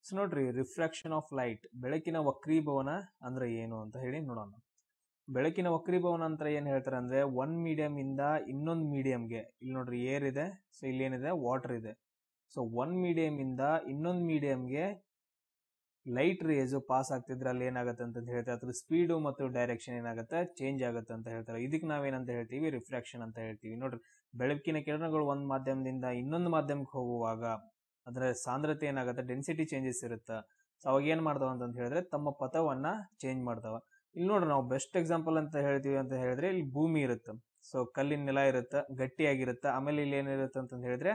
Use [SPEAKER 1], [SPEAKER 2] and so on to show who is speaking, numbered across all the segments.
[SPEAKER 1] So ನೋಡ್ರಿ, refraction of light, ಬೆಳಕಿನ ವಕ್ರೀಭವನ ಅಂದ್ರೆ ಏನು ಅಂತ ಹೇಳಿ ನೋಡೋಣ. ಬೆಳಕಿನ ವಕ್ರೀಭವನ ಅಂತ ಏನ್ ಹೇಳ್ತಾರೆ ಅಂದ್ರೆ, ಒಂದ್ ಮೀಡಿಯಂ ಇಂದ ಇನ್ನೊಂದು ಮೀಡಿಯಂಗೆ, ಇಲ್ಲಿ ನೋಡ್ರಿ ಏರ್ ಇದೆ, ಸೊ ಇಲ್ಲಿ ಏನಿದೆ ವಾಟರ್ ಇದೆ. ಸೊ ಒಂದ್ ಮೀಡಿಯಂ ಇಂದ ಇನ್ನೊಂದು ಮೀಡಿಯಂಗೆ ಲೈಟ್ ರೇಸ್ ಪಾಸ್ ಆಗ್ತಿದ್ರೆ ಅಲ್ಲಿ ಏನಾಗುತ್ತೆ ಅಂತ ಹೇಳ್ತಾರೆ, ಅದ್ರ ಸ್ಪೀಡು ಮತ್ತು ಡೈರೆಕ್ಷನ್ ಏನಾಗುತ್ತೆ, ಚೇಂಜ್ ಆಗುತ್ತೆ ಅಂತ ಹೇಳ್ತಾರೆ. ಇದಕ್ಕೆ ನಾವೇನಂತ ಹೇಳ್ತೀವಿ, ರಿಫ್ರಾಕ್ಷನ್ ಅಂತ ಹೇಳ್ತೀವಿ. ನೋಡ್ರಿ, ಬೆಳಕಿನ ಕಿರಣಗಳು ಒಂದ್ ಮಾಧ್ಯಮದಿಂದ ಇನ್ನೊಂದು ಮಾಧ್ಯಮಕ್ಕೆ ಹೋಗುವಾಗ ಅದರ ಸಾಂದ್ರತೆ ಏನಾಗುತ್ತೆ, ಡೆನ್ಸಿಟಿ ಚೇಂಜಸ್ ಇರುತ್ತೆ. ಸೊ ಅವಾಗ ಏನ್ ಮಾಡ್ತಾವ ಅಂತ ಹೇಳಿದ್ರೆ ತಮ್ಮ ಪಥವನ್ನ ಚೇಂಜ್ ಮಾಡ್ತಾವ. ಇಲ್ಲಿ ನೋಡ್ರಿ, ನಾವು ಬೆಸ್ಟ್ ಎಕ್ಸಾಂಪಲ್ ಅಂತ ಹೇಳ್ತೀವಿ ಅಂತ ಹೇಳಿದ್ರೆ ಇಲ್ಲಿ ಭೂಮಿ ಇರುತ್ತೆ. ಸೊ ಕಲ್ಲಿನ ನೆಲ ಇರುತ್ತೆ, ಗಟ್ಟಿಯಾಗಿರುತ್ತೆ. ಆಮೇಲೆ ಇಲ್ಲಿ ಏನಿರುತ್ತೆ ಅಂತ ಹೇಳಿದ್ರೆ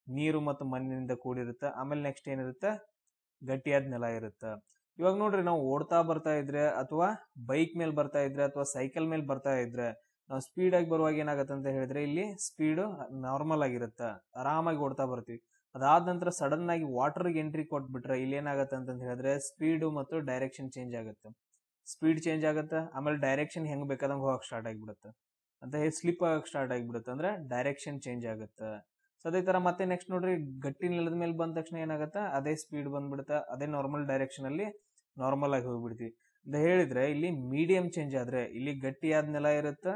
[SPEAKER 1] ನೀರು ಮತ್ತು ಮಣ್ಣಿನಿಂದ ಕೂಡಿರುತ್ತೆ. ಆಮೇಲೆ ನೆಕ್ಸ್ಟ್ ಏನಿರುತ್ತೆ, ಗಟ್ಟಿಯಾದ ನೆಲ ಇರುತ್ತೆ. ಇವಾಗ ನೋಡ್ರಿ, ನಾವು ಓಡ್ತಾ ಬರ್ತಾ ಇದ್ರೆ ಅಥವಾ ಬೈಕ್ ಮೇಲೆ ಬರ್ತಾ ಇದ್ರೆ ಅಥವಾ ಸೈಕಲ್ ಮೇಲೆ ಬರ್ತಾ ಇದ್ರೆ ನಾವು ಸ್ಪೀಡ್ ಆಗಿ ಬರುವಾಗ ಏನಾಗುತ್ತೆ ಅಂತ ಹೇಳಿದ್ರೆ ಇಲ್ಲಿ ಸ್ಪೀಡ್ ನಾರ್ಮಲ್ ಆಗಿರುತ್ತೆ, ಆರಾಮಾಗಿ ಓಡ್ತಾ ಬರ್ತೀವಿ. ಅದಾದ ನಂತರ ಸಡನ್ ಆಗಿ ವಾಟರ್ಗೆ ಎಂಟ್ರಿ ಕೊಟ್ಬಿಟ್ರೆ ಇಲ್ಲಿ ಏನಾಗುತ್ತೆ ಅಂತ ಹೇಳಿದ್ರೆ ಸ್ಪೀಡು ಮತ್ತು ಡೈರೆಕ್ಷನ್ ಚೇಂಜ್ ಆಗುತ್ತೆ. ಸ್ಪೀಡ್ ಚೇಂಜ್ ಆಗುತ್ತೆ, ಆಮೇಲೆ ಡೈರೆಕ್ಷನ್ ಹೆಂಗ್ ಬೇಕಾದಂಗೆ ಹೋಗಕ್ ಸ್ಟಾರ್ಟ್ ಆಗಿಬಿಡುತ್ತೆ, ಅಂತ ಸ್ಲಿಪ್ ಆಗಕ್ ಸ್ಟಾರ್ಟ್ ಆಗಿಬಿಡುತ್ತೆ, ಅಂದ್ರೆ ಡೈರೆಕ್ಷನ್ ಚೇಂಜ್ ಆಗುತ್ತೆ. ಸೊ ಅದೇ ತರ ಮತ್ತೆ ನೆಕ್ಸ್ಟ್ ನೋಡ್ರಿ, ಗಟ್ಟಿ ನೆಲದ ಮೇಲೆ ಬಂದ ತಕ್ಷಣ ಏನಾಗುತ್ತೆ, ಅದೇ ಸ್ಪೀಡ್ ಬಂದ್ಬಿಡುತ್ತೆ, ಅದೇ ನಾರ್ಮಲ್ ಡೈರೆಕ್ಷನ್ ಅಲ್ಲಿ ನಾರ್ಮಲ್ ಆಗಿ ಹೋಗ್ಬಿಡ್ತೀವಿ ಅಂತ ಹೇಳಿದ್ರೆ ಇಲ್ಲಿ ಮೀಡಿಯಂ ಚೇಂಜ್ ಆದ್ರೆ ಇಲ್ಲಿ ಗಟ್ಟಿಯಾದ ನೆಲ ಇರುತ್ತೆ,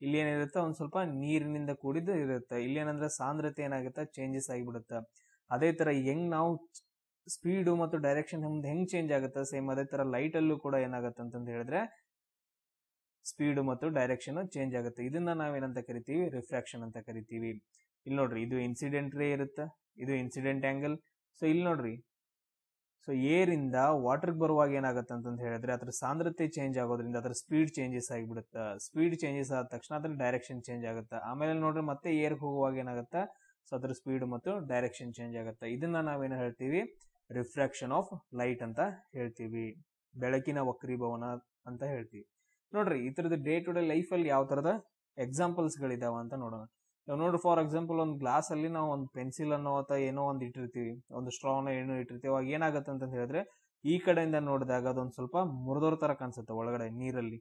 [SPEAKER 1] ಇಲ್ಲಿ ಏನಿರುತ್ತೆ ಒಂದ್ ಸ್ವಲ್ಪ ನೀರಿನಿಂದ ಕೂಡಿದ್ದು ಇರುತ್ತೆ. ಇಲ್ಲಿ ಏನಂದ್ರೆ ಸಾಂದ್ರತೆ ಏನಾಗುತ್ತೆ, ಚೇಂಜಸ್ ಆಗಿಬಿಡುತ್ತೆ. ಅದೇ ತರ ಹೆಂಗ್ ನಾವು ಸ್ಪೀಡು ಮತ್ತು ಡೈರೆಕ್ಷನ್ ಹೆಂಗ್ ಚೇಂಜ್ ಆಗುತ್ತೆ, ಸೇಮ್ ಅದೇ ತರ ಲೈಟ್ ಅಲ್ಲೂ ಕೂಡ ಏನಾಗುತ್ತೆ ಅಂತಂದು ಹೇಳಿದ್ರೆ ಸ್ಪೀಡು ಮತ್ತು ಡೈರೆಕ್ಷನ್ ಚೇಂಜ್ ಆಗುತ್ತೆ. ಇದನ್ನ ನಾವೇನಂತ ಕರಿತೀವಿ, ರಿಫ್ರಾಕ್ಷನ್ ಅಂತ ಕರಿತೀವಿ. ಇಲ್ಲಿ ನೋಡ್ರಿ, ಇದು ಇನ್ಸಿಡೆಂಟ್ ರೇ ಇರುತ್ತೆ, ಇದು ಇನ್ಸಿಡೆಂಟ್ ಆಂಗಲ್. ಸೊ ಇಲ್ಲಿ ನೋಡ್ರಿ, ಸೊ ಏರ್ ಇಂದ ವಾಟರ್ಗೆ ಬರುವಾಗ ಏನಾಗುತ್ತೆ ಅಂತ ಹೇಳಿದ್ರೆ ಅದ್ರ ಸಾಂದ್ರತೆ ಚೇಂಜ್ ಆಗೋದ್ರಿಂದ ಅದ್ರ ಸ್ಪೀಡ್ ಚೇಂಜಸ್ ಆಗಿಬಿಡುತ್ತೆ. ಸ್ಪೀಡ್ ಚೇಂಜಸ್ ಆದ ತಕ್ಷಣ ಅದ್ರ ಡೈರೆಕ್ಷನ್ ಚೇಂಜ್ ಆಗುತ್ತೆ. ಆಮೇಲೆ ನೋಡ್ರಿ ಮತ್ತೆ ಏರ್ ಹೋಗುವಾಗ ಏನಾಗುತ್ತೆ, ಸೊ ಅದ್ರ ಸ್ಪೀಡ್ ಮತ್ತು ಡೈರೆಕ್ಷನ್ ಚೇಂಜ್ ಆಗುತ್ತೆ. ಇದನ್ನ ನಾವೇನು ಹೇಳ್ತೀವಿ, ರಿಫ್ರಾಕ್ಷನ್ ಆಫ್ ಲೈಟ್ ಅಂತ ಹೇಳ್ತೀವಿ, ಬೆಳಕಿನ ವಕ್ರೀಭವನ ಅಂತ ಹೇಳ್ತೀವಿ. ನೋಡ್ರಿ, ಈ ತರದ ಡೇ ಟು ಡೇ ಲೈಫ್ ಅಲ್ಲಿ ಯಾವ ತರದ ಎಕ್ಸಾಂಪಲ್ಸ್ ಗಳಿದಾವ ಅಂತ ನೋಡೋಣ. ನೋಡ್ರಿ, ಫಾರ್ ಎಕ್ಸಾಂಪಲ್ ಒಂದು ಗ್ಲಾಸ್ ಅಲ್ಲಿ ನಾವು ಒಂದು ಪೆನ್ಸಿಲ್ ಅನ್ನೋ ಅಥವಾ ಏನೋ ಒಂದು ಇಟ್ಟಿರ್ತೀವಿ, ಒಂದು ಸ್ಟ್ರಾನ ಏನೋ ಇಟ್ಟಿರ್ತೀವಿ. ಅವಾಗ ಏನಾಗುತ್ತೆ ಅಂತ ಹೇಳಿದ್ರೆ ಈ ಕಡೆಯಿಂದ ನೋಡಿದಾಗ ಅದೊಂದು ಸ್ವಲ್ಪ ಮುರಿದೋರ್ ತರ ಕಾಣಿಸುತ್ತೆ ಒಳಗಡೆ ನೀರಲ್ಲಿ.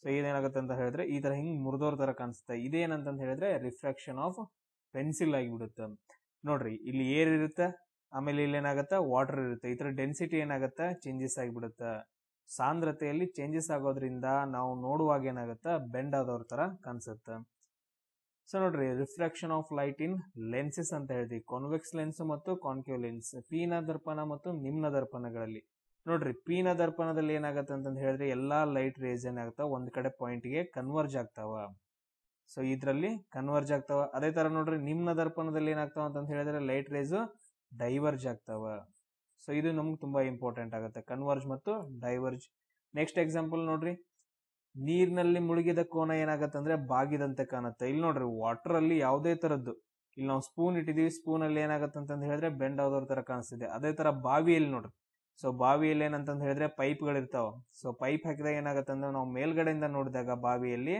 [SPEAKER 1] ಸೊ ಇದೇನಾಗುತ್ತೆ ಅಂತ ಹೇಳಿದ್ರೆ ಈ ತರ ಹಿಂಗ್ ಮುರಿದೋರ್ ತರ ಕಾಣಿಸುತ್ತೆ. ಇದೇನಂತ ಹೇಳಿದ್ರೆ ರಿಫ್ರಾಕ್ಷನ್ ಆಫ್ ಪೆನ್ಸಿಲ್ ಆಗಿಬಿಡುತ್ತೆ. ನೋಡ್ರಿ, ಇಲ್ಲಿ ಏರ್ ಇರುತ್ತೆ, ಆಮೇಲೆ ಇಲ್ಲಿ ಏನಾಗುತ್ತೆ ವಾಟರ್ ಇರುತ್ತೆ. ಈ ತರ ಡೆನ್ಸಿಟಿ ಏನಾಗುತ್ತೆ, ಚೇಂಜಸ್ ಆಗಿಬಿಡುತ್ತೆ. ಸಾಂದ್ರತೆಯಲ್ಲಿ ಚೇಂಜಸ್ ಆಗೋದ್ರಿಂದ ನಾವು ನೋಡುವಾಗ ಏನಾಗುತ್ತೆ, ಬೆಂಡ್ ಆದವ್ರ ತರ ಕಾಣಿಸುತ್ತೆ. ಸೊ ನೋಡ್ರಿ, refraction of light in lenses ಅಂತ ಹೇಳ್ತೀವಿ, ಕಾನ್ವೆಕ್ಸ್ ಲೆನ್ಸ್ ಮತ್ತು ಕಾನ್ಕೇವ್ ಲೆನ್ಸ್, ಪೀನ ದರ್ಪಣ ಮತ್ತು ನಿಮ್ನ ದರ್ಪಣಗಳಲ್ಲಿ. ನೋಡ್ರಿ, ಪೀನ ದರ್ಪಣದಲ್ಲಿ ಏನಾಗುತ್ತೆ ಅಂತ ಹೇಳಿದ್ರೆ ಎಲ್ಲಾ ಲೈಟ್ ರೇಸ್ ಏನಾಗ್ತಾವ ಒಂದ್ ಕಡೆ ಪಾಯಿಂಟ್ ಗೆ ಕನ್ವರ್ಜ್ ಆಗ್ತಾವ. ಸೊ ಇದ್ರಲ್ಲಿ ಕನ್ವರ್ಜ್ ಆಗ್ತಾವ. ಅದೇ ತರ ನೋಡ್ರಿ, ನಿಮ್ನ ದರ್ಪಣದಲ್ಲಿ ಏನಾಗ್ತಾವ ಅಂತ ಹೇಳಿದ್ರೆ ಲೈಟ್ ರೇಸ್ ಡೈವರ್ಜ್ ಆಗ್ತಾವ. ಸೊ ಇದು ನಮ್ಗೆ ತುಂಬಾ ಇಂಪಾರ್ಟೆಂಟ್ ಆಗುತ್ತೆ, ಕನ್ವರ್ಜ್ ಮತ್ತು ಡೈವರ್ಜ್. ನೆಕ್ಸ್ಟ್ ಎಕ್ಸಾಂಪಲ್ ನೋಡ್ರಿ, ನೀರಿನಲ್ಲಿ ಮುಳುಗಿದ ಕೋನ ಏನಾಗತ್ತೆ ಅಂದ್ರೆ ಬಾಗಿದಂತೆ ಕಾಣುತ್ತೆ. ಇಲ್ಲಿ ನೋಡ್ರಿ, ವಾಟರ್ ಅಲ್ಲಿ ಯಾವುದೇ ತರದ್ದು, ಇಲ್ಲಿ ನಾವು ಸ್ಪೂನ್ ಇಟ್ಟಿದೀವಿ, ಸ್ಪೂನ್ ಅಲ್ಲಿ ಏನಾಗತ್ತೆ ಅಂತ ಹೇಳಿದ್ರೆ ಬೆಂಡ್ ಆಗೋದ್ರ ತರ ಕಾಣಿಸ್ತಿದೆ. ಅದೇ ತರ ಬಾವಿಯಲ್ಲಿ ನೋಡ್ರಿ, ಸೊ ಬಾವಿಯಲ್ಲಿ ಏನಂತ ಹೇಳಿದ್ರೆ ಪೈಪ್ ಗಳಿರ್ತಾವ. ಸೊ ಪೈಪ್ ಹಾಕಿದಾಗ ಏನಾಗತ್ತೆ ಅಂದ್ರೆ ನಾವು ಮೇಲ್ಗಡೆಯಿಂದ ನೋಡಿದಾಗ ಬಾವಿಯಲ್ಲಿ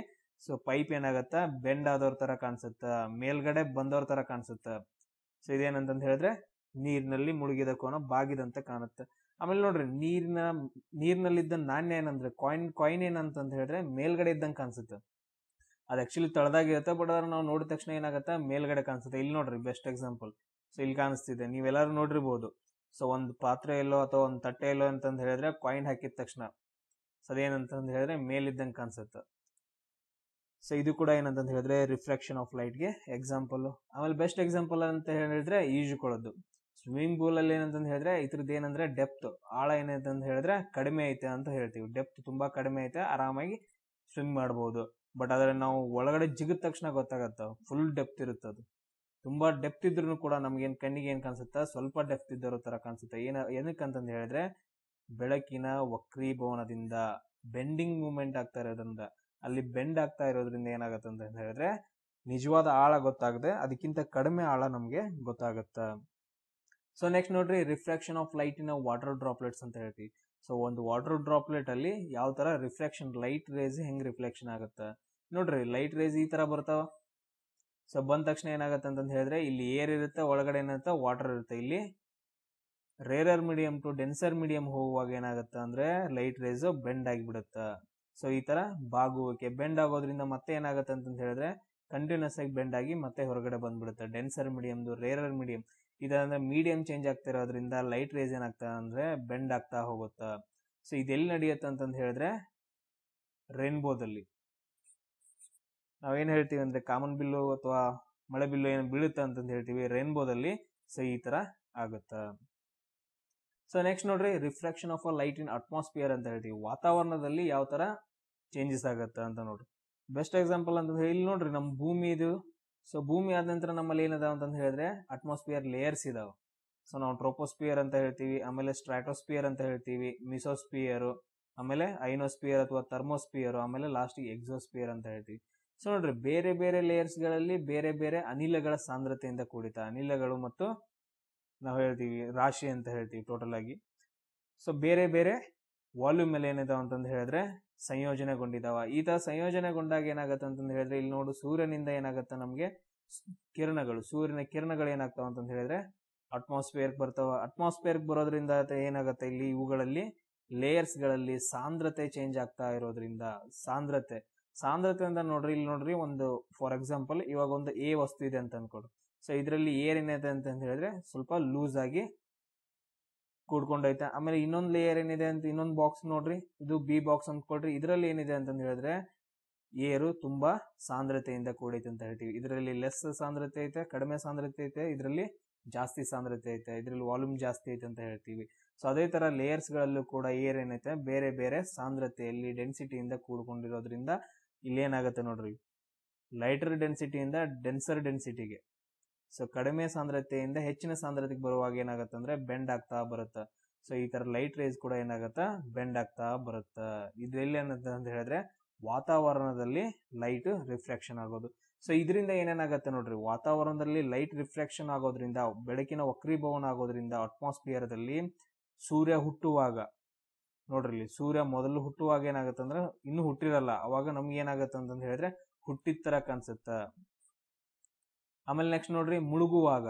[SPEAKER 1] ಸೊ ಪೈಪ್ ಏನಾಗತ್ತ, ಬೆಂಡ್ ಆದವ್ರ ತರ ಕಾಣಿಸುತ್ತ, ಮೇಲ್ಗಡೆ ಬಂದವ್ರ ತರ ಕಾಣಿಸುತ್ತ. ಸೊ ಇದೇನಂತ ಹೇಳಿದ್ರೆ ನೀರಿನಲ್ಲಿ ಮುಳುಗಿದ ಕೋನ ಬಾಗಿದಂತೆ ಕಾಣುತ್ತೆ. ಆಮೇಲೆ ನೋಡ್ರಿ, ನೀರಿನಲ್ಲಿದ್ದ ನಾಣ್ಯ ಏನಂದ್ರೆ ಕಾಯಿನ್ ಏನಂತ ಹೇಳಿದ್ರೆ ಮೇಲ್ಗಡೆ ಇದ್ದಂಗೆ ಕಾಣಿಸುತ್ತೆ. ಅದು ಆಕ್ಚುಲಿ ತಳದಾಗಿರುತ್ತೆ, ಬಟ್ ಅದ್ರ ನಾವು ನೋಡಿದ ತಕ್ಷಣ ಏನಾಗುತ್ತೆ, ಮೇಲ್ಗಡೆ ಕಾಣಿಸುತ್ತೆ. ಇಲ್ಲಿ ನೋಡ್ರಿ ಬೆಸ್ಟ್ ಎಕ್ಸಾಂಪಲ್, ಸೊ ಇಲ್ಲಿ ಕಾಣಿಸ್ತಿದೆ, ನೀವೆಲ್ಲರೂ ನೋಡಿರ್ಬೋದು. ಸೊ ಒಂದು ಪಾತ್ರೆಯಲ್ಲೋ ಅಥವಾ ಒಂದು ತಟ್ಟೆಯಲ್ಲೋ ಅಂತಂದು ಹೇಳಿದ್ರೆ ಕಾಯಿನ್ ಹಾಕಿದ ತಕ್ಷಣ ಸೊ ಅದೇನಂತಂದು ಹೇಳಿದ್ರೆ ಮೇಲಿದ್ದಂಗೆ ಕಾಣಿಸುತ್ತೆ. ಸೊ ಇದು ಕೂಡ ಏನಂತ ಹೇಳಿದ್ರೆ ರಿಫ್ರಾಕ್ಷನ್ ಆಫ್ ಲೈಟ್ಗೆ ಎಕ್ಸಾಂಪಲ್. ಆಮೇಲೆ ಬೆಸ್ಟ್ ಎಕ್ಸಾಂಪಲ್ ಅಂತ ಹೇಳಿದ್ರೆ ಈಜುಕೊಳ್ಳೋದು. ಸ್ವಿಮ್ಮಿಂಗ್ ಪೂಲ್ ಅಲ್ಲಿ ಏನಂತ ಹೇಳಿದ್ರೆ ಇದ್ರದ್ದು ಏನಂದ್ರೆ ಡೆಪ್ತ್, ಆಳ ಏನಂತ ಹೇಳಿದ್ರೆ ಕಡಿಮೆ ಐತೆ ಅಂತ ಹೇಳ್ತೀವಿ. ಡೆಪ್ತ್ ತುಂಬಾ ಕಡಿಮೆ ಐತೆ, ಆರಾಮಾಗಿ ಸ್ವಿಮ್ ಮಾಡಬಹುದು. ಬಟ್ ಆದ್ರೆ ನಾವು ಒಳಗಡೆ ಜಿಗಿದ ತಕ್ಷಣ ಗೊತ್ತಾಗತ್ತ, ಫುಲ್ ಡೆಪ್ತ್ ಇರುತ್ತೆ. ಅದು ತುಂಬಾ ಡೆಪ್ತ್ ಇದ್ರೂ ಕೂಡ ನಮ್ಗೇನ್ ಕಣ್ಣಿಗೆ ಏನ್ ಕಾಣಿಸುತ್ತೆ, ಸ್ವಲ್ಪ ಡೆಪ್ತ್ ಇದ್ದಿರೋ ತರ ಕಾಣಿಸುತ್ತೆ. ಏನಕ್ಕಂತಂದು ಹೇಳಿದ್ರೆ ಬೆಳಕಿನ ವಕ್ರೀಭವನದಿಂದ, ಬೆಂಡಿಂಗ್ ಮೂವ್ಮೆಂಟ್ ಆಗ್ತಾ ಇರೋದ್ರಿಂದ, ಅಲ್ಲಿ ಬೆಂಡ್ ಆಗ್ತಾ ಇರೋದ್ರಿಂದ ಏನಾಗತ್ತೆ ಅಂತ ಹೇಳಿದ್ರೆ ನಿಜವಾದ ಆಳ ಗೊತ್ತಾಗದೆ ಅದಕ್ಕಿಂತ ಕಡಿಮೆ ಆಳ ನಮ್ಗೆ ಗೊತ್ತಾಗತ್ತ. ಸೊ ನೆಕ್ಸ್ಟ್ ನೋಡ್ರಿ, refraction of light in water droplets ಅಂತ ಹೇಳ್ತೀವಿ. ಸೊ ಒಂದು ವಾಟರ್ ಡ್ರಾಪ್ಲೆಟ್ ಅಲ್ಲಿ ಯಾವ ತರ ರಿಫ್ಲೆಕ್ಷನ್, ಲೈಟ್ ರೇಸ್ ಹೆಂಗ್ ರಿಫ್ಲೆಕ್ಷನ್ ಆಗುತ್ತೆ ನೋಡ್ರಿ. ಲೈಟ್ ರೇಸ್ ಈ ತರ ಬರ್ತಾವ. ಸೊ ಬಂದ ತಕ್ಷಣ ಏನಾಗತ್ತೆ ಅಂತ ಹೇಳಿದ್ರೆ ಇಲ್ಲಿ ಏರ್ ಇರುತ್ತೆ, ಒಳಗಡೆ ಏನಿರುತ್ತೆ ವಾಟರ್ ಇರುತ್ತೆ. ಇಲ್ಲಿ rarer medium to denser medium ಹೋಗುವಾಗ ಏನಾಗುತ್ತೆ ಅಂದ್ರೆ ಲೈಟ್ ರೇಸ್ ಬೆಂಡ್ ಆಗಿಬಿಡುತ್ತೆ. ಸೊ ಈ ತರ ಬಾಗುವಿಕೆ, ಬೆಂಡ್ ಆಗೋದ್ರಿಂದ ಮತ್ತೆ ಏನಾಗುತ್ತೆ ಅಂತ ಹೇಳಿದ್ರೆ ಕಂಟಿನ್ಯೂಸ್ ಆಗಿ ಬೆಂಡ್ ಆಗಿ ಮತ್ತೆ ಹೊರಗಡೆ ಬಂದ್ಬಿಡುತ್ತೆ. ಡೆನ್ಸರ್ ಮೀಡಿಯಂದು, ರೇರರ್ ಮೀಡಿಯಂ ಇದಂದ್ರೆ ಮೀಡಿಯಂ ಚೇಂಜ್ ಆಗ್ತಾ ಇರೋದ್ರಿಂದ ಲೈಟ್ ರೇಸ್ ಏನಾಗ್ತಾ ಅಂದ್ರೆ ಬೆಂಡ್ ಆಗ್ತಾ ಹೋಗುತ್ತಾ. ಸೊ ಇದೆಲ್ಲಿ ನಡೆಯುತ್ತೆ ಅಂತಂದು ಹೇಳಿದ್ರೆ ರೇನ್ಬೋದಲ್ಲಿ. ನಾವೇನ್ ಹೇಳ್ತೀವಿ ಅಂದ್ರೆ ಕಾಮನ್ ಬಿಲ್ಲು ಅಥವಾ ಮಳೆ ಬಿಲ್ಲು ಏನು ಬೀಳುತ್ತೆ ಅಂತಂದು ಹೇಳ್ತೀವಿ, ರೇನ್ಬೋದಲ್ಲಿ ಸೊ ಈ ತರ ಆಗುತ್ತಾ. ಸೊ ನೆಕ್ಸ್ಟ್ ನೋಡ್ರಿ, refraction of a light in atmosphere ಅಂತ ಹೇಳ್ತೀವಿ. ವಾತಾವರಣದಲ್ಲಿ ಯಾವ ತರ ಚೇಂಜಸ್ ಆಗುತ್ತೆ ಅಂತ ನೋಡ್ರಿ. ಬೆಸ್ಟ್ ಎಕ್ಸಾಂಪಲ್ ಅಂತಂದ್ರೆ ಇಲ್ಲಿ ನೋಡ್ರಿ, ನಮ್ಮ ಭೂಮಿ ಇದು. ಸೊ ಭೂಮಿ ಆದ ನಂತರ ನಮ್ಮಲ್ಲಿ ಏನಿದಾವ ಅಂತಂದು ಹೇಳಿದ್ರೆ ಅಟ್ಮಾಸ್ಫಿಯರ್ ಲೇಯರ್ಸ್ ಇದಾವೆ. ಸೊ ನಾವು ಟ್ರೋಪೋಸ್ಫಿಯರ್ ಅಂತ ಹೇಳ್ತೀವಿ, ಆಮೇಲೆ ಸ್ಟ್ರಾಟೋಸ್ಫಿಯರ್ ಅಂತ ಹೇಳ್ತೀವಿ, ಮಿಸೋಸ್ಫಿಯರ್, ಆಮೇಲೆ ಐನೋಸ್ಫಿಯರ್ ಅಥವಾ ಥರ್ಮೋಸ್ಫಿಯರ್, ಆಮೇಲೆ ಲಾಸ್ಟ್ ಎಕ್ಸೋಸ್ಫಿಯರ್ ಅಂತ ಹೇಳ್ತೀವಿ. ಸೊ ನೋಡ್ರಿ, ಬೇರೆ ಬೇರೆ ಲೇಯರ್ಸ್ ಗಳಲ್ಲಿ ಬೇರೆ ಬೇರೆ ಅನಿಲಗಳ ಸಾಂದ್ರತೆಯಿಂದ ಕೂಡಿತ ಅನಿಲಗಳು ಮತ್ತು ನಾವು ಹೇಳ್ತೀವಿ ರಾಶಿ ಅಂತ ಹೇಳ್ತೀವಿ ಟೋಟಲ್ ಆಗಿ. ಸೊ ಬೇರೆ ಬೇರೆ ವಾಲ್ಯೂಮ್ ಮೇಲೆ ಏನಿದಾವ ಅಂತಂದು ಹೇಳಿದ್ರೆ ಸಂಯೋಜನೆಗೊಂಡಿದಾವ. ಈ ತರ ಸಂಯೋಜನೆಗೊಂಡಾಗ ಏನಾಗತ್ತೆ ಅಂತಂದು ಹೇಳಿದ್ರೆ ಇಲ್ಲಿ ನೋಡು, ಸೂರ್ಯನಿಂದ ಏನಾಗತ್ತೆ ನಮ್ಗೆ ಕಿರಣಗಳು, ಸೂರ್ಯನ ಕಿರಣಗಳು ಏನಾಗ್ತಾವ ಅಂತಂದು ಹೇಳಿದ್ರೆ ಅಟ್ಮಾಸ್ಫಿಯರ್ ಬರ್ತಾವ. ಅಟ್ಮಾಸ್ಫಿಯರ್ ಬರೋದ್ರಿಂದ ಏನಾಗತ್ತೆ, ಇಲ್ಲಿ ಇವುಗಳಲ್ಲಿ ಲೇಯರ್ಸ್ ಗಳಲ್ಲಿ ಸಾಂದ್ರತೆ ಚೇಂಜ್ ಆಗ್ತಾ ಇರೋದ್ರಿಂದ ಸಾಂದ್ರತೆ ಅಂತ ನೋಡ್ರಿ, ಇಲ್ಲಿ ನೋಡ್ರಿ ಒಂದು ಫಾರ್ ಎಕ್ಸಾಂಪಲ್ ಇವಾಗ ಒಂದು ಎ ವಸ್ತು ಇದೆ ಅಂತ ಅನ್ಕೊಡ್ರಿ. ಸೊ ಇದರಲ್ಲಿ ಏನಿದೆ ಅಂತ ಹೇಳಿದ್ರೆ ಸ್ವಲ್ಪ ಲೂಸ್ ಆಗಿ ಕೂಡ್ಕೊಂಡೈತೆ. ಆಮೇಲೆ ಇನ್ನೊಂದು ಲೇಯರ್ ಏನಿದೆ ಅಂತ ಇನ್ನೊಂದು ಬಾಕ್ಸ್ ನೋಡ್ರಿ, ಇದು ಬಿ ಬಾಕ್ಸ್ ಅಂದ್ಕೊಳ್ರಿ. ಇದರಲ್ಲಿ ಏನಿದೆ ಅಂತಂದು ಹೇಳಿದ್ರೆ ಏರು ತುಂಬಾ ಸಾಂದ್ರತೆಯಿಂದ ಕೂಡೈತೆ ಅಂತ ಹೇಳ್ತೀವಿ. ಇದರಲ್ಲಿ ಲೆಸ್ ಸಾಂದ್ರತೆ ಐತೆ, ಕಡಿಮೆ ಸಾಂದ್ರತೆ ಐತೆ, ಇದರಲ್ಲಿ ಜಾಸ್ತಿ ಸಾಂದ್ರತೆ ಐತೆ, ಇದರಲ್ಲಿ ವಾಲ್ಯೂಮ್ ಜಾಸ್ತಿ ಐತೆ ಅಂತ ಹೇಳ್ತೀವಿ. ಸೊ ಅದೇ ತರ ಲೇಯರ್ಸ್ ಗಳಲ್ಲೂ ಕೂಡ ಏರ್ ಏನೈತೆ ಬೇರೆ ಬೇರೆ ಸಾಂದ್ರತೆಯಲ್ಲಿ ಡೆನ್ಸಿಟಿಯಿಂದ ಕೂಡ್ಕೊಂಡಿರೋದ್ರಿಂದ ಇಲ್ಲಿ ಏನಾಗುತ್ತೆ ನೋಡ್ರಿ, ಲೈಟರ್ ಡೆನ್ಸಿಟಿಯಿಂದ ಡೆನ್ಸರ್ ಡೆನ್ಸಿಟಿಗೆ, ಸೊ ಕಡಿಮೆ ಸಾಂದ್ರತೆಯಿಂದ ಹೆಚ್ಚಿನ ಸಾಂದ್ರತೆಗೆ ಬರುವಾಗ ಏನಾಗುತ್ತೆ ಅಂದ್ರೆ ಬೆಂಡ್ ಆಗ್ತಾ ಬರುತ್ತೆ. ಸೊ ಈ ತರ ಲೈಟ್ ರೇಸ್ ಕೂಡ ಏನಾಗತ್ತಾ ಬೆಂಡ್ ಆಗ್ತಾ ಬರುತ್ತೆ. ಇದ್ರಲ್ಲಿ ಏನಂತ ಅಂತ ಹೇಳಿದ್ರೆ ವಾತಾವರಣದಲ್ಲಿ ಲೈಟ್ ರಿಫ್ಲೆಕ್ಷನ್ ಆಗೋದು. ಸೊ ಇದರಿಂದ ಏನೇನಾಗತ್ತೆ ನೋಡ್ರಿ, ವಾತಾವರಣದಲ್ಲಿ ಲೈಟ್ ರಿಫ್ಲೆಕ್ಷನ್ ಆಗೋದ್ರಿಂದ, ಬೆಳಕಿನ ವಕ್ರೀಭವನ ಆಗೋದ್ರಿಂದ ಅಟ್ಮಾಸ್ಫಿಯರ್ದಲ್ಲಿ ಸೂರ್ಯ ಹುಟ್ಟುವಾಗ ನೋಡ್ರಿ, ಇಲ್ಲಿ ಸೂರ್ಯ ಮೊದಲು ಹುಟ್ಟುವಾಗ ಏನಾಗತ್ತೆ ಅಂದ್ರೆ ಇನ್ನೂ ಹುಟ್ಟಿರಲ್ಲ, ಅವಾಗ ನಮ್ಗೆ ಏನಾಗತ್ತೆ ಅಂತಂದು ಹೇಳಿದ್ರೆ ಹುಟ್ಟಿದ ತರ ಕಾಣಿಸುತ್ತ. ಆಮೇಲೆ ನೆಕ್ಸ್ಟ್ ನೋಡ್ರಿ, ಮುಳುಗುವಾಗ,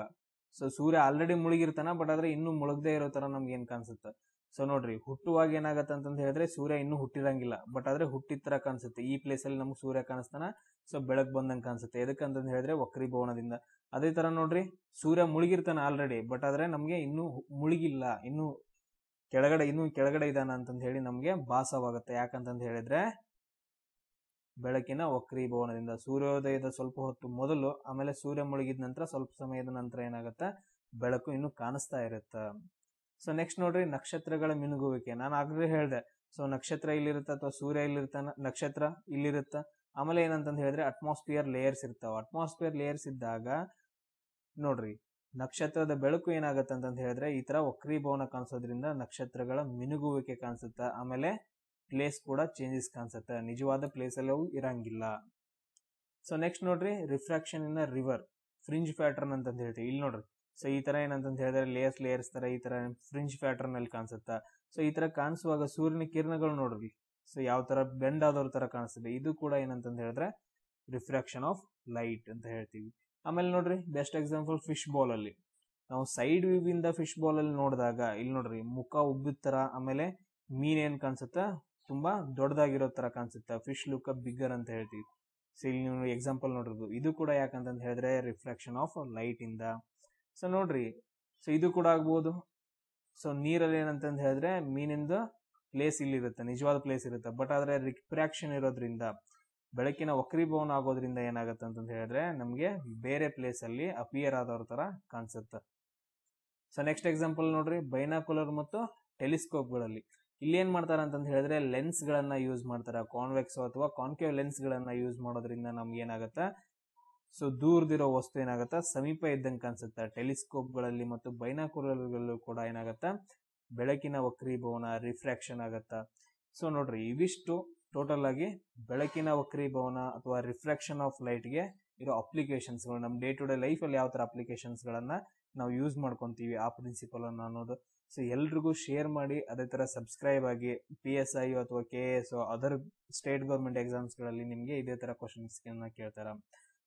[SPEAKER 1] ಸೊ ಸೂರ್ಯ ಆಲ್ರೆಡಿ ಮುಳುಗಿರ್ತಾನ, ಬಟ್ ಆದ್ರೆ ಇನ್ನೂ ಮುಳುಗದೆ ಇರೋ ತರ ನಮ್ಗೆ ಏನ್ ಕಾಣಿಸುತ್ತೆ. ಸೊ ನೋಡ್ರಿ, ಹುಟ್ಟುವಾಗ ಏನಾಗತ್ತೆ ಅಂತಂದ ಹೇಳಿದ್ರೆ ಸೂರ್ಯ ಇನ್ನೂ ಹುಟ್ಟಿರಂಗಿಲ್ಲ, ಬಟ್ ಆದ್ರೆ ಹುಟ್ಟಿದ ತರ ಕಾಣಿಸುತ್ತೆ. ಈ ಪ್ಲೇಸ್ ಅಲ್ಲಿ ನಮ್ಗೆ ಸೂರ್ಯ ಕಾಣಿಸ್ತಾನ, ಸೊ ಬೆಳಕ್ ಬಂದಂಗೆ ಕಾಣಿಸುತ್ತೆ. ಎದಕ್ಕಂತಂದು ಹೇಳಿದ್ರೆ ವಕ್ರೀಭವನದಿಂದ. ಅದೇ ತರ ನೋಡ್ರಿ, ಸೂರ್ಯ ಮುಳುಗಿರ್ತಾನ ಆಲ್ರೆಡಿ, ಬಟ್ ಆದ್ರೆ ನಮ್ಗೆ ಇನ್ನೂ ಮುಳುಗಿಲ್ಲ, ಇನ್ನೂ ಕೆಳಗಡೆ ಇದಾನ ಅಂತಂದು ಹೇಳಿ ನಮ್ಗೆ ಭಾಸವಾಗುತ್ತೆ. ಯಾಕಂತಂದು ಹೇಳಿದ್ರೆ ಬೆಳಕಿನ ವಕ್ರೀಭವನದಿಂದ. ಸೂರ್ಯೋದಯದ ಸ್ವಲ್ಪ ಹೊತ್ತು ಮೊದಲು, ಆಮೇಲೆ ಸೂರ್ಯ ಮುಳುಗಿದ ನಂತರ ಸ್ವಲ್ಪ ಸಮಯದ ನಂತರ ಏನಾಗತ್ತ ಬೆಳಕು ಇನ್ನು ಕಾಣಿಸ್ತಾ ಇರುತ್ತ. ಸೊ ನೆಕ್ಸ್ಟ್ ನೋಡ್ರಿ, ನಕ್ಷತ್ರಗಳ ಮಿನುಗುವಿಕೆ. ನಾನು ಆಗ್ಲೇ ಹೇಳ್ದೆ, ಸೊ ನಕ್ಷತ್ರ ಇಲ್ಲಿರುತ್ತ ಅಥವಾ ಸೂರ್ಯ ಇಲ್ಲಿರ್ತಾನ, ನಕ್ಷತ್ರ ಇಲ್ಲಿರುತ್ತ. ಆಮೇಲೆ ಏನಂತಂದು ಹೇಳಿದ್ರೆ ಅಟ್ಮಾಸ್ಫಿಯರ್ ಲೇಯರ್ಸ್ ಇರ್ತಾವ. ಅಟ್ಮಾಸ್ಫಿಯರ್ ಲೇಯರ್ಸ್ ಇದ್ದಾಗ ನೋಡ್ರಿ, ನಕ್ಷತ್ರದ ಬೆಳಕು ಏನಾಗತ್ತೆ ಅಂತಂದು ಹೇಳಿದ್ರೆ ಈ ತರ ವಕ್ರೀಭವನ ಕಾಣಿಸೋದ್ರಿಂದ ನಕ್ಷತ್ರಗಳ ಮಿನುಗುವಿಕೆ ಕಾಣಿಸುತ್ತ. ಆಮೇಲೆ ಪ್ಲೇಸ್ ಕೂಡ ಚೇಂಜಸ್ ಕಾಣಿಸುತ್ತೆ, ನಿಜವಾದ ಪ್ಲೇಸ್ ಅಲ್ಲಿ ಅವು ಇರಂಗಿಲ್ಲ. ಸೊ ನೆಕ್ಸ್ಟ್ ನೋಡ್ರಿ, ರಿಫ್ರಾಕ್ಷನ್ ಇನ್ ರಿವರ್, ಫ್ರಿಂಜ್ ಪ್ಯಾಟರ್ನ್ ಅಂತ ಹೇಳ್ತೀವಿ. ಇಲ್ಲಿ ನೋಡ್ರಿ, ಸೊ ಈ ತರ ಏನಂತ ಹೇಳಿದ್ರೆ ಲೇಯರ್ಸ್ ತರ ಈ ತರ ಫ್ರಿಂಜ್ ಪ್ಯಾಟರ್ನ್ ಅಲ್ಲಿ ಕಾಣಿಸುತ್ತಾ. ಸೊ ಈ ತರ ಕಾಣಿಸುವಾಗ ಸೂರ್ಯನ ಕಿರಣಗಳು ನೋಡ್ರಿ, ಸೊ ಯಾವ ತರ ಬೆಂಡ್ ಆದವ್ರ ತರ ಕಾಣಿಸ್ತದೆ. ಇದು ಕೂಡ ಏನಂತ ಹೇಳಿದ್ರೆ ರಿಫ್ರಾಕ್ಷನ್ ಆಫ್ ಲೈಟ್ ಅಂತ ಹೇಳ್ತೀವಿ. ಆಮೇಲೆ ನೋಡ್ರಿ, ಬೆಸ್ಟ್ ಎಕ್ಸಾಂಪಲ್ ಫಿಶ್ ಬಾಲ್ ಅಲ್ಲಿ ನಾವು ಸೈಡ್ ವ್ಯೂ ಇಂದ ಫಿಶ್ ಬಾಲ್ ಅಲ್ಲಿ ನೋಡಿದಾಗ ಇಲ್ಲಿ ನೋಡ್ರಿ ಮುಖ ಉಬ್ಬಿದ ತರ, ಆಮೇಲೆ ಮೀನ್ ಏನ್ ಕಾಣಿಸುತ್ತಾ ತುಂಬಾ ದೊಡ್ಡದಾಗಿರೋ ತರ ಕಾಣಿಸುತ್ತೆ. ಫಿಶ್ ಲುಕ್ ಬಿಗ್ಗರ್ ಅಂತ ಹೇಳ್ತೀವಿ. ಸೊ ಇಲ್ಲಿ ನೀವು ಎಕ್ಸಾಂಪಲ್ ನೋಡಿರ್ಬೋದು. ಇದು ಕೂಡ ಯಾಕಂತ ಹೇಳಿದ್ರೆ ರಿಫ್ಲೆಕ್ಷನ್ ಆಫ್ ಲೈಟ್ ಇಂದ. ಸೊ ನೋಡ್ರಿ, ಸೊ ಇದು ಕೂಡ ಆಗ್ಬೋದು. ಸೊ ನೀರಲ್ಲಿ ಏನಂತ ಹೇಳಿದ್ರೆ ಮೀನಿಂದ ಪ್ಲೇಸ್ ಇಲ್ಲಿರುತ್ತೆ, ನಿಜವಾದ ಪ್ಲೇಸ್ ಇರುತ್ತೆ, ಬಟ್ ಆದ್ರೆ ರಿಫ್ರಾಕ್ಷನ್ ಇರೋದ್ರಿಂದ, ಬೆಳಕಿನ ವಕ್ರೀಭವನ ಆಗೋದ್ರಿಂದ ಏನಾಗುತ್ತೆ ಅಂತಂದು ಹೇಳಿದ್ರೆ ನಮ್ಗೆ ಬೇರೆ ಪ್ಲೇಸ್ ಅಲ್ಲಿ ಅಪಿಯರ್ ಆದವ್ರ ತರ ಕಾಣಿಸುತ್ತೆ. ಸೊ ನೆಕ್ಸ್ಟ್ ಎಕ್ಸಾಂಪಲ್ ನೋಡ್ರಿ, ಬೈನಾಕುಲರ್ ಮತ್ತು ಟೆಲಿಸ್ಕೋಪ್ ಗಳಲ್ಲಿ ಇಲ್ಲಿ ಏನ್ ಮಾಡ್ತಾರ ಅಂತಂದು ಹೇಳಿದ್ರೆ ಲೆನ್ಸ್ ಗಳನ್ನ ಯೂಸ್ ಮಾಡ್ತಾರ. ಕಾನ್ವೆಕ್ಸ್ ಅಥವಾ ಕಾನ್ಕೇವ್ ಲೆನ್ಸ್ ಗಳನ್ನ ಯೂಸ್ ಮಾಡೋದ್ರಿಂದ ನಮ್ಗೆ ಏನಾಗತ್ತ, ಸೊ ದೂರದಿರೋ ವಸ್ತು ಏನಾಗತ್ತ ಸಮೀಪ ಇದ್ದಂಗೆ ಕಾಣಿಸುತ್ತೆ. ಟೆಲಿಸ್ಕೋಪ್ ಗಳಲ್ಲಿ ಮತ್ತು ಬೈನಾಕುಲರ್ ಗಳಲ್ಲೂ ಕೂಡ ಏನಾಗತ್ತ ಬೆಳಕಿನ ವಕ್ರೀಭವನ ರಿಫ್ರಾಕ್ಷನ್ ಆಗತ್ತ. ಸೊ ನೋಡ್ರಿ, ಇವಿಷ್ಟು ಟೋಟಲ್ ಆಗಿ ಬೆಳಕಿನ ವಕ್ರೀಭವನ ಅಥವಾ ರಿಫ್ರಾಕ್ಷನ್ ಆಫ್ ಲೈಟ್ ಗೆ ಇರೋ ಅಪ್ಲಿಕೇಶನ್ಸ್ ಗಳು. ನಮ್ಮ ಡೇ ಟು ಡೇ ಲೈಫ್ ಅಲ್ಲಿ ಯಾವ ತರ ಅಪ್ಲಿಕೇಶನ್ಸ್ ಗಳನ್ನ ನಾವು ಯೂಸ್ ಮಾಡ್ಕೊಂತೀವಿ ಆ ಪ್ರಿನ್ಸಿಪಲ್ ಅನ್ನ ಅನ್ನೋದು. ಸೊ ಎಲ್ರಿಗೂ ಶೇರ್ ಮಾಡಿ, ಅದೇ ತರ ಸಬ್ಸ್ಕ್ರೈಬ್ ಆಗಿ. PSI ಅಥವಾ KS other state government exams ಗಳಲ್ಲಿ ನಿಮ್ಗೆ ಇದೇ ತರ ಕ್ವಶನ್ಸ್ ಕೇಳ್ತಾರ.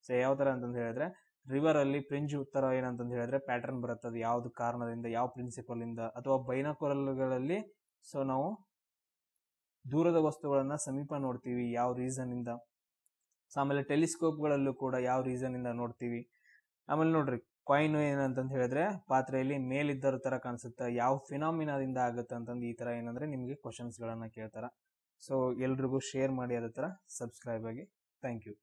[SPEAKER 1] ಸೊ ಯಾವ ತರ ಅಂತಂದು ಹೇಳಿದ್ರೆ ರಿವರ್ ಅಲ್ಲಿ ಫ್ರಿಂಜ್ ಉತ್ತರ ಏನಂತಂದು ಹೇಳಿದ್ರೆ ಪ್ಯಾಟರ್ನ್ ಬರುತ್ತೆ, ಅದು ಯಾವ್ದು ಕಾರಣದಿಂದ, ಯಾವ ಪ್ರಿನ್ಸಿಪಲ್ ಇಂದ. ಅಥವಾ ಬೈನಾಕುಲರ್ಗಳಲ್ಲಿ ಸೊ ನಾವು ದೂರದ ವಸ್ತುಗಳನ್ನ ಸಮೀಪ ನೋಡ್ತೀವಿ, ಯಾವ ರೀಸನ್ ಇಂದ. ಸೊ ಆಮೇಲೆ ಟೆಲಿಸ್ಕೋಪ್ ಗಳಲ್ಲೂ ಕೂಡ ಯಾವ ರೀಸನ್ ಇಂದ ನೋಡ್ತೀವಿ. ಆಮೇಲೆ ನೋಡ್ರಿ, ಕಾಯಿನ್ ಏನಂತಂದು ಹೇಳಿದ್ರೆ ಪಾತ್ರೆಯಲ್ಲಿ ಮೇಲಿದ್ದರ ತರ ಕಾಣಿಸುತ್ತೆ, ಯಾವ ಫಿನಾಮಿನಾದಿಂದ ಆಗುತ್ತೆ ಅಂತಂದು ಈ ತರ ಏನಂದ್ರೆ ನಿಮಗೆ ಕ್ವಶನ್ಸ್ ಗಳನ್ನ ಕೇಳ್ತಾರ. ಸೊ ಎಲ್ರಿಗೂ ಶೇರ್ ಮಾಡಿ, ಅದೇ ತರ ಸಬ್ಸ್ಕ್ರೈಬ್ ಆಗಿ. Thank you.